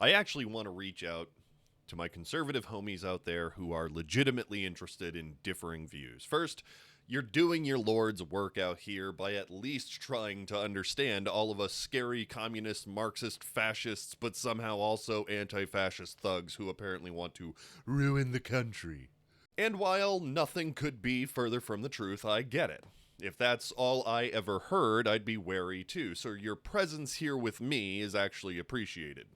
I actually want to reach out to my conservative homies out there who are legitimately interested in differing views. First, you're doing your Lord's work out here by at least trying to understand all of us scary communist, Marxist, fascists, but somehow also anti-fascist thugs who apparently want to ruin the country. And while nothing could be further from the truth, I get it. If that's all I ever heard, I'd be wary too, so your presence here with me is actually appreciated.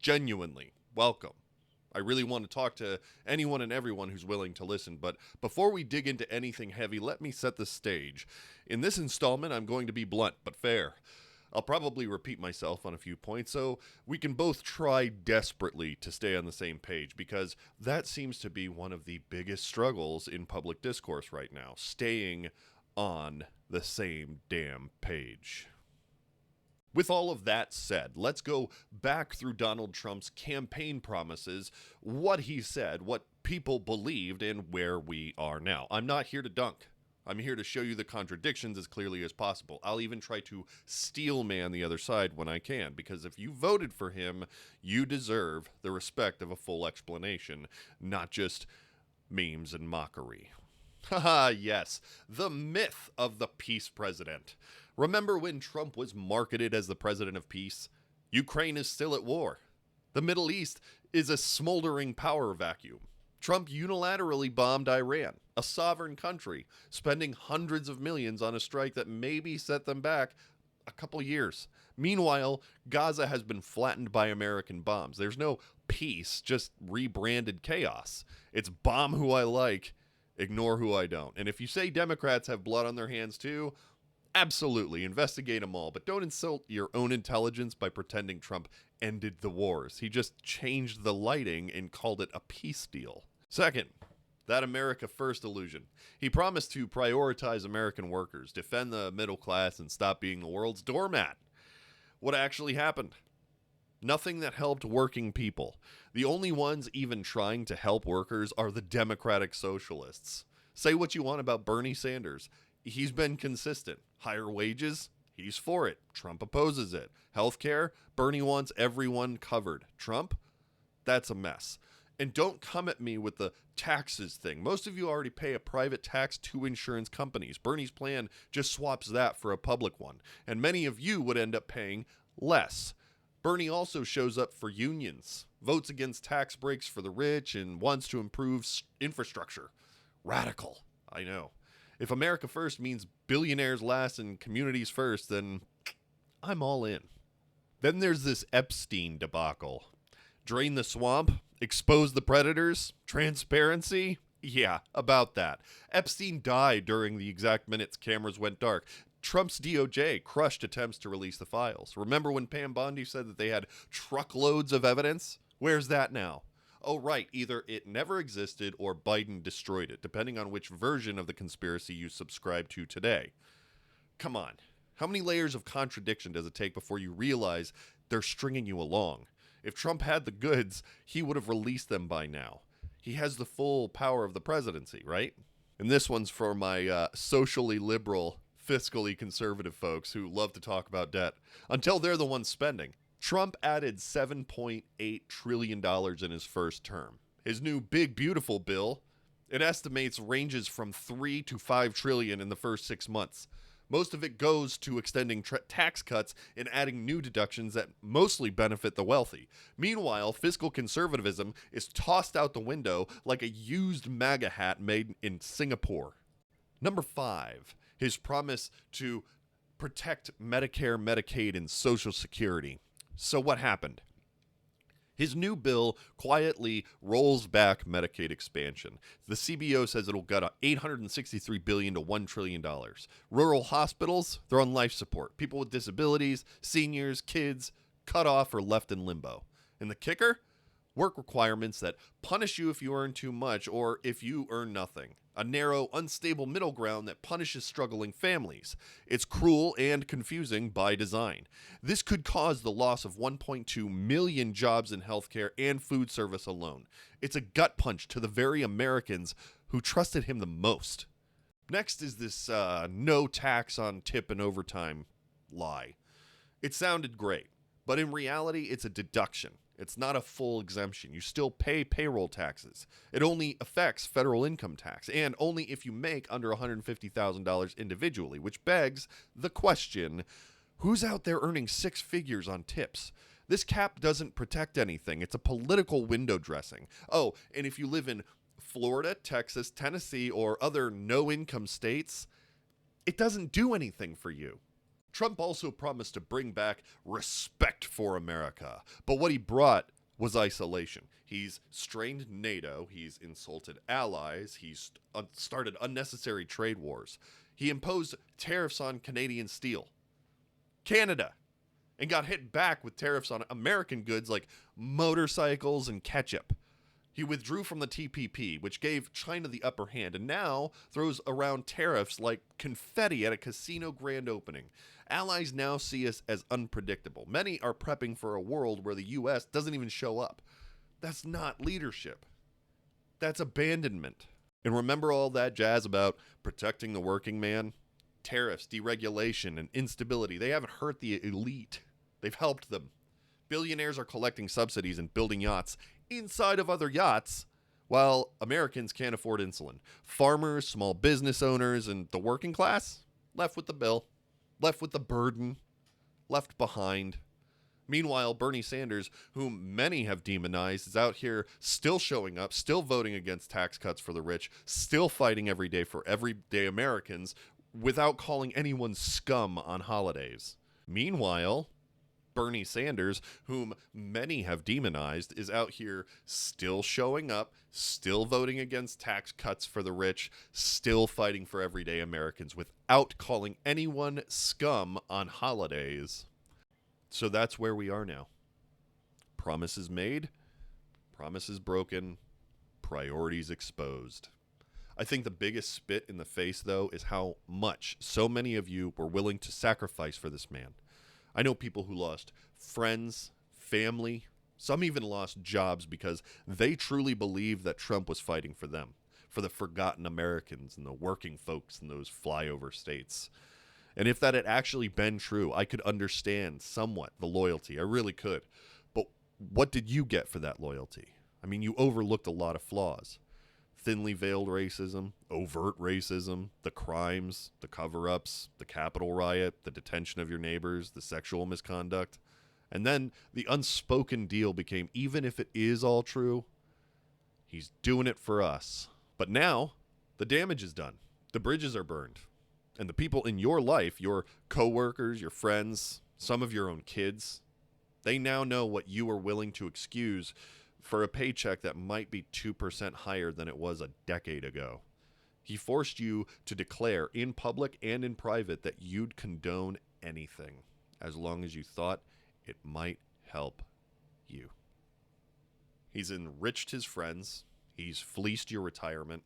Genuinely, welcome. I really want to talk to anyone and everyone who's willing to listen, but before we dig into anything heavy, let me set the stage. In this installment, I'm going to be blunt but fair. I'll probably repeat myself on a few points, so we can both try desperately to stay on the same page, because that seems to be one of the biggest struggles in public discourse right now, staying on the same damn page. With all of that said, let's go back through Donald Trump's campaign promises, what he said, what people believed, and where we are now. I'm not here to dunk. I'm here to show you the contradictions as clearly as possible. I'll even try to steel man the other side when I can, because if you voted for him, you deserve the respect of a full explanation, not just memes and mockery. Haha, yes, the myth of the peace president. Remember when Trump was marketed as the president of peace? Ukraine is still at war. The Middle East is a smoldering power vacuum. Trump unilaterally bombed Iran, a sovereign country, spending hundreds of millions on a strike that maybe set them back a couple years. Meanwhile, Gaza has been flattened by American bombs. There's no peace, just rebranded chaos. It's bomb who I like, ignore who I don't. And if you say Democrats have blood on their hands too, absolutely, investigate them all, but don't insult your own intelligence by pretending Trump ended the wars. He just changed the lighting and called it a peace deal. Second, that America First illusion. He promised to prioritize American workers, defend the middle class, and stop being the world's doormat. What actually happened? Nothing that helped working people. The only ones even trying to help workers are the Democratic Socialists. Say what you want about Bernie Sanders. He's been consistent. Higher wages, he's for it. Trump opposes it. Healthcare, Bernie wants everyone covered. Trump, that's a mess. And don't come at me with the taxes thing. Most of you already pay a private tax to insurance companies. Bernie's plan just swaps that for a public one. And many of you would end up paying less. Bernie also shows up for unions, votes against tax breaks for the rich, and wants to improve infrastructure. Radical, I know. If America First means billionaires last and communities first, then I'm all in. Then there's this Epstein debacle. Drain the swamp? Expose the predators? Transparency? Yeah, about that. Epstein died during the exact minutes cameras went dark. Trump's DOJ crushed attempts to release the files. Remember when Pam Bondi said that they had truckloads of evidence? Where's that now? Oh, right, either it never existed or Biden destroyed it, depending on which version of the conspiracy you subscribe to today. Come on. How many layers of contradiction does it take before you realize they're stringing you along? If Trump had the goods, he would have released them by now. He has the full power of the presidency, right? And this one's for my socially liberal, fiscally conservative folks who love to talk about debt, until they're the ones spending. Trump added $7.8 trillion in his first term. His new big, beautiful bill, it estimates ranges from 3 to 5 trillion in the first 6 months. Most of it goes to extending tax cuts and adding new deductions that mostly benefit the wealthy. Meanwhile, fiscal conservatism is tossed out the window like a used MAGA hat made in Singapore. Number 5, his promise to protect Medicare, Medicaid, and Social Security. So what happened? His new bill quietly rolls back Medicaid expansion. The CBO says it'll gut $863 billion to $1 trillion. Rural hospitals, they're on life support. People with disabilities, seniors, kids, cut off or left in limbo. And the kicker? Work requirements that punish you if you earn too much or if you earn nothing. A narrow, unstable middle ground that punishes struggling families. It's cruel and confusing by design. This could cause the loss of 1.2 million jobs in healthcare and food service alone. It's a gut punch to the very Americans who trusted him the most. Next is this no tax on tip and overtime lie. It sounded great, but in reality, it's a deduction. It's not a full exemption. You still pay payroll taxes. It only affects federal income tax, and only if you make under $150,000 individually, which begs the question, who's out there earning six figures on tips? This cap doesn't protect anything. It's a political window dressing. Oh, and if you live in Florida, Texas, Tennessee, or other no-income states, it doesn't do anything for you. Trump also promised to bring back respect for America, but what he brought was isolation. He's strained NATO, he's insulted allies, he's started unnecessary trade wars. He imposed tariffs on Canadian steel, Canada, and got hit back with tariffs on American goods like motorcycles and ketchup. He withdrew from the TPP, which gave China the upper hand, and now throws around tariffs like confetti at a casino grand opening. Allies now see us as unpredictable. Many are prepping for a world where the U.S. doesn't even show up. That's not leadership. That's abandonment. And remember all that jazz about protecting the working man? Tariffs, deregulation, and instability, they haven't hurt the elite. They've helped them. Billionaires are collecting subsidies and building yachts inside of other yachts, while Americans can't afford insulin. Farmers, small business owners, and the working class left with the bill, left with the burden, left behind. Meanwhile, Bernie Sanders, whom many have demonized, is out here still showing up, still voting against tax cuts for the rich, still fighting every day for everyday Americans without calling anyone scum on holidays. Meanwhile, Bernie Sanders, whom many have demonized, is out here still showing up, still voting against tax cuts for the rich, still fighting for everyday Americans without calling anyone scum on holidays. So that's where we are now. Promises made, promises broken, priorities exposed. I think the biggest spit in the face, though, is how much so many of you were willing to sacrifice for this man. I know people who lost friends, family, some even lost jobs because they truly believed that Trump was fighting for them, for the forgotten Americans and the working folks in those flyover states. And if that had actually been true, I could understand somewhat the loyalty. I really could. But what did you get for that loyalty? I mean, you overlooked a lot of flaws. Thinly veiled racism, overt racism, the crimes, the cover-ups, the Capitol riot, the detention of your neighbors, the sexual misconduct. And then the unspoken deal became, even if it is all true, he's doing it for us. But now, the damage is done. The bridges are burned. And the people in your life, your coworkers, your friends, some of your own kids, they now know what you are willing to excuse for a paycheck that might be 2% higher than it was a decade ago. He forced you to declare in public and in private that you'd condone anything as long as you thought it might help you. He's enriched his friends. He's fleeced your retirement.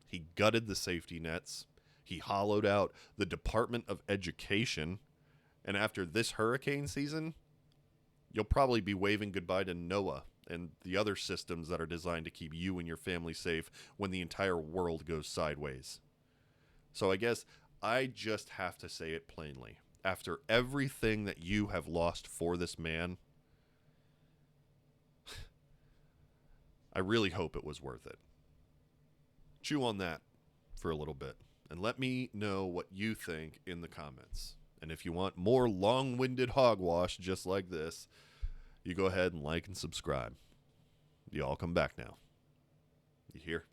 He gutted the safety nets. He hollowed out the Department of Education. And after this hurricane season, you'll probably be waving goodbye to NOAA and the other systems that are designed to keep you and your family safe when the entire world goes sideways. So I guess I just have to say it plainly. After everything that you have lost for this man, I really hope it was worth it. Chew on that for a little bit and let me know what you think in the comments. And if you want more long-winded hogwash just like this, you go ahead and like and subscribe. You all come back now. You hear?